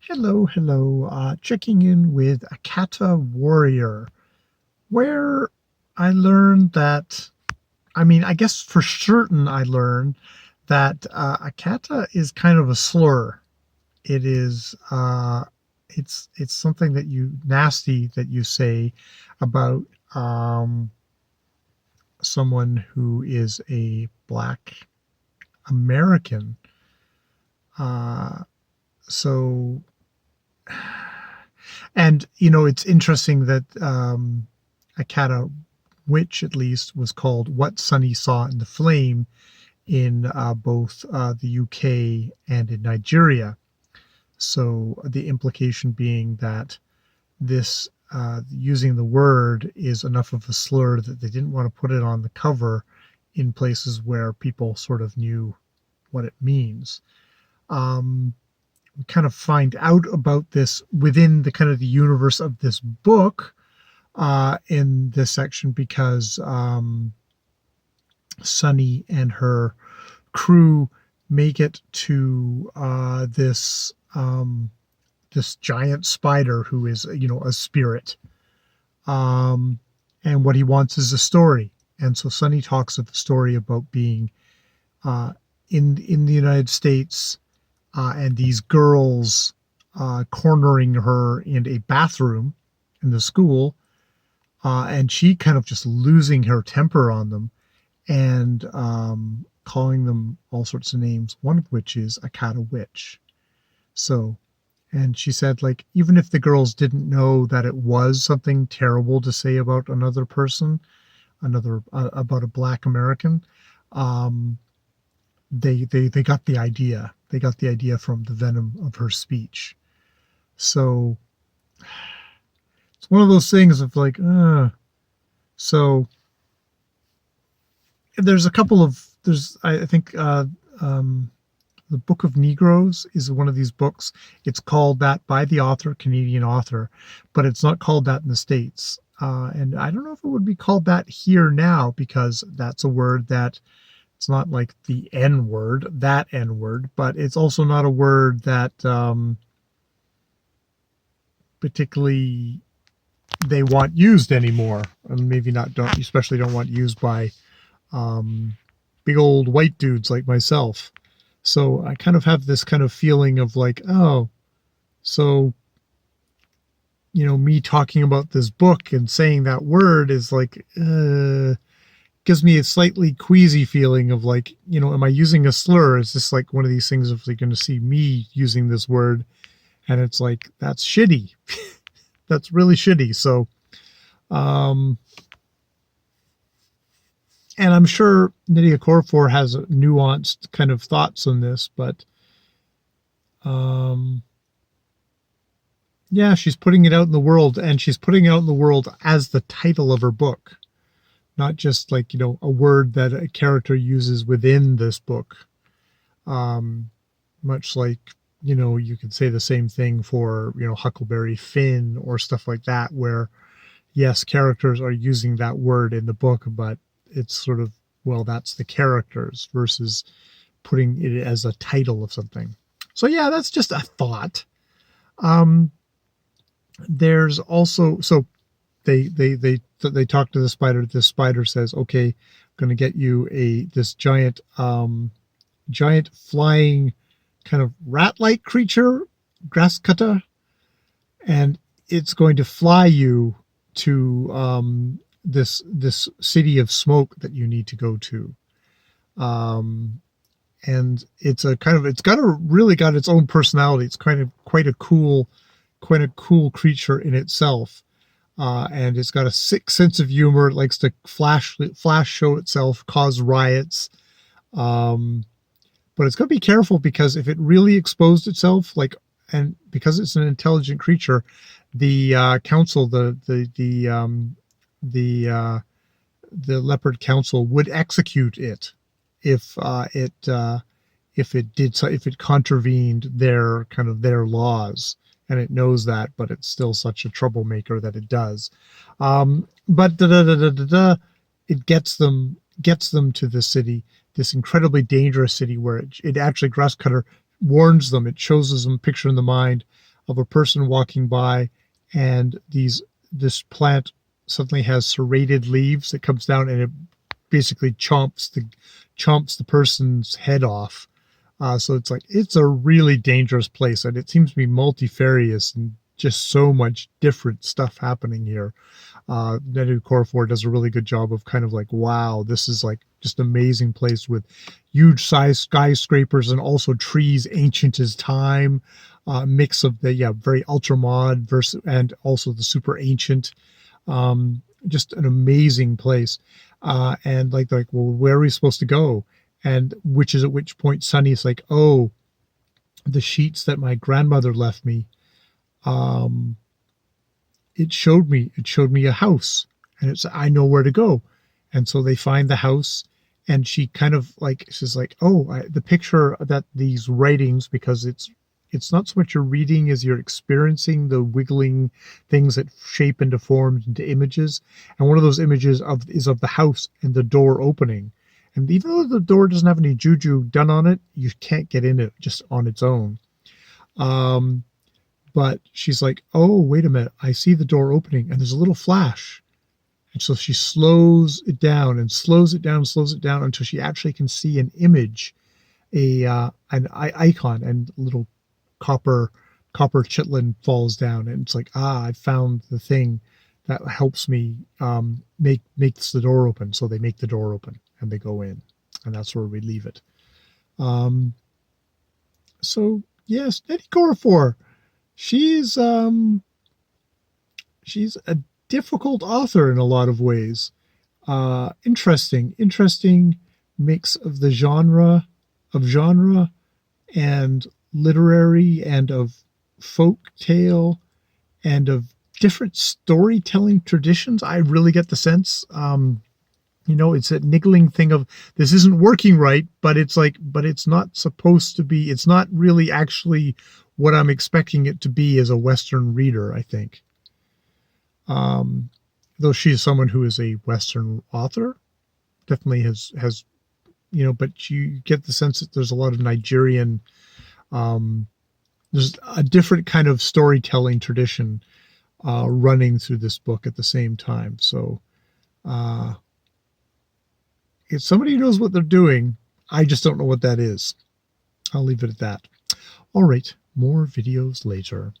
Hello, hello. Checking in with Akata Warrior, where I learned that, I guess for certain I learned that Akata is kind of a slur. It is, it's something that you nasty that you say about someone who is a Black American. Uh, so And it's interesting that a witch, at least, was called What Sunny Saw in the Flame in both the UK and in Nigeria. So the implication being that this using the word is enough of a slur that they didn't want to put it on the cover in places where people sort of knew what it means. Um, we kind of find out about this within the kind of the universe of this book in this section because Sunny and her crew make it to this giant spider who is a spirit, um, and what he wants is a story. And so Sunny talks of the story about being uh, in the United States, and these girls cornering her in a bathroom in the school, and she kind of just losing her temper on them and calling them all sorts of names, one of which is Akata Witch. So, and she said, like, even if the girls didn't know that it was something terrible to say about another person, about a Black American, um, they got the idea. They got the idea from the venom of her speech. So it's one of those things of like, so there's a couple of there's I think the Book of Negroes is one of these books. It's called that by the author, Canadian author, but it's not called that in the States. And I don't know if it would be called that here now because that's a word that it's not like the N word, that N word, but it's also not a word that particularly they want used anymore. And maybe not, don't, especially don't want used by um, big old white dudes like myself. So I kind of have this kind of feeling of like, oh, so, me talking about this book and saying that word is like, gives me a slightly queasy feeling of like, am I using a slur? Is this like one of these things of like going to see me using this word? And it's like, that's shitty. That's really shitty. So, um, and I'm sure Nydia Korfor has nuanced kind of thoughts on this, but um, yeah, she's putting it out in the world, and she's putting it out in the world as the title of her book, not just like, a word that a character uses within this book. Much like, you could say the same thing for, Huckleberry Finn or stuff like that, where yes, characters are using that word in the book, but it's sort of, well, that's the characters versus putting it as a title of something. So yeah, that's just a thought. Um, there's also, so they talk to the spider. The spider says, okay, I'm going to get you this giant flying kind of rat-like creature, grass cutter, and it's going to fly you to this city of smoke that you need to go to. And it's really got its own personality. It's kind of quite a cool creature in itself. And it's got a sick sense of humor. It likes to flash show itself, cause riots. But it's got to be careful because if it really exposed itself, and because it's an intelligent creature, the council, the leopard council would execute it if it contravened their laws, and it knows that, but it's still such a troublemaker that it does. But it gets them to the city, this incredibly dangerous city where it actually, Grasscutter warns them. It shows them a picture in the mind of a person walking by, and this plant suddenly has serrated leaves that comes down, and it basically chomps the person's head off. So it's like it's a really dangerous place, and it seems to be multifarious and just so much different stuff happening here. Nedu Korfor does a really good job of kind of like, wow, this is like just an amazing place with huge size skyscrapers and also trees ancient as time. Mix of the very ultra mod versus and also the super ancient. Just an amazing place. And like well, where are we supposed to go? And which is at which point Sunny's like, oh, the sheets that my grandmother left me. It showed me a house, and it's I know where to go. And so they find the house, and she kind of like she's like, oh, the picture that these writings, because it's not so much you're reading as you're experiencing the wiggling things that shape into forms into images. And one of those images is of the house and the door opening. And even though the door doesn't have any juju done on it, you can't get in it just on its own. But she's like, oh, wait a minute. I see the door opening, and there's a little flash. And so she slows it down and slows it down until she actually can see an image, an icon, and little copper chitlin falls down, and it's like, I found the thing that helps me makes the door open. So they make the door open and they go in, and that's where we leave it. So yes, Nedu Korfor, she's a difficult author in a lot of ways. Interesting mix of the genre and literary and of folk tale and of different storytelling traditions. I really get the sense, it's a niggling thing of this isn't working right, but it's not supposed to be. It's not really actually what I'm expecting it to be as a Western reader, I think. Though she's someone who is a Western author, definitely has but you get the sense that there's a lot of Nigerian, there's a different kind of storytelling tradition running through this book at the same time. So if somebody knows what they're doing, I just don't know what that is. I'll leave it at that. All right, more videos later.